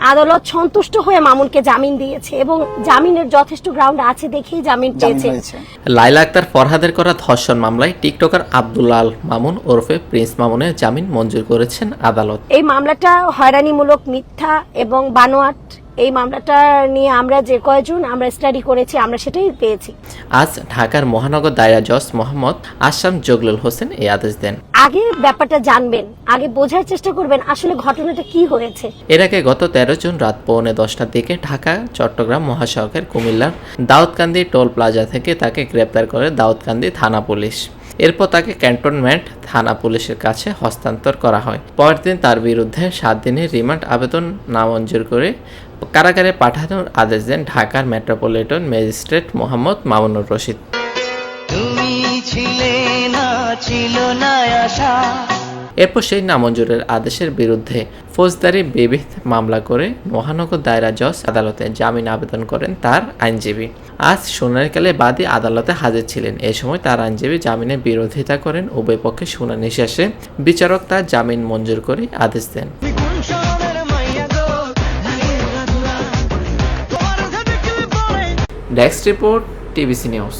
আদালত সন্তুষ্ট হয়ে মামুনকে জামিন দিয়েছে এবং জামিনের যথেষ্ট গ্রাউন্ড আছে দেখেই জামিন পেয়েছে। লায়লা আক্তার ফরহাদের করা ধর্ষণ মামলায় টিকটকার আব্দুল্লাহ আল মামুন ওরফে প্রিন্স মামুনের জামিন মঞ্জুর করেছেন আদালত। এই মামলাটা হয়রানিমূলক, মিথ্যা এবং বানোয়াট। এই মামলাটা নিয়ে আমরা যে কয়জন আমরা স্টাডি করেছি আমরা সেটাই পেয়েছি। আজ ঢাকার মহানগর দায়রা জজ মোহাম্মদ আসাম জগলুল হোসেন এই আদেশ দেন। আগে ব্যাপারটা জানবেন, আগে বোঝার চেষ্টা করবেন আসলে ঘটনাটা কি হয়েছে। এর আগে গত 13 জুন রাত 9:45টার দিকে ঢাকা চট্টগ্রাম মহাসড়কের কুমিল্লার দাউদকান্দি টোল প্লাজা থেকে তাকে গ্রেপ্তার করে দাউদকান্দি থানা পুলিশ। এরপর তাকে ক্যান্টনমেন্ট থানা পুলিশের কাছে হস্তান্তর করা হয়। পরের দিন তার বিরুদ্ধে 7 দিনের রিমান্ড আবেদন নামঞ্জুর করে কারাগারে পাঠানোর আদেশ দেন ঢাকার মেট্রোপলিটন ম্যাজিস্ট্রেট মোহাম্মদ মামুনুর রশিদ। এরপর সেই নামঞ্জুরের আদেশের বিরুদ্ধে ফৌজদারি বিবিধ মামলা করে মহানগর দায়রা জজ আদালতে জামিন আবেদন করেন তার আইনজীবী। আজ শুনানিকালে বাদী আদালতে হাজির ছিলেন। এ সময় তার আইনজীবী জামিনের বিরোধিতা করেন। উভয় পক্ষে শুনানি শেষে বিচারক তার জামিন মঞ্জুর করে আদেশ দেন। Desk report, TBC news.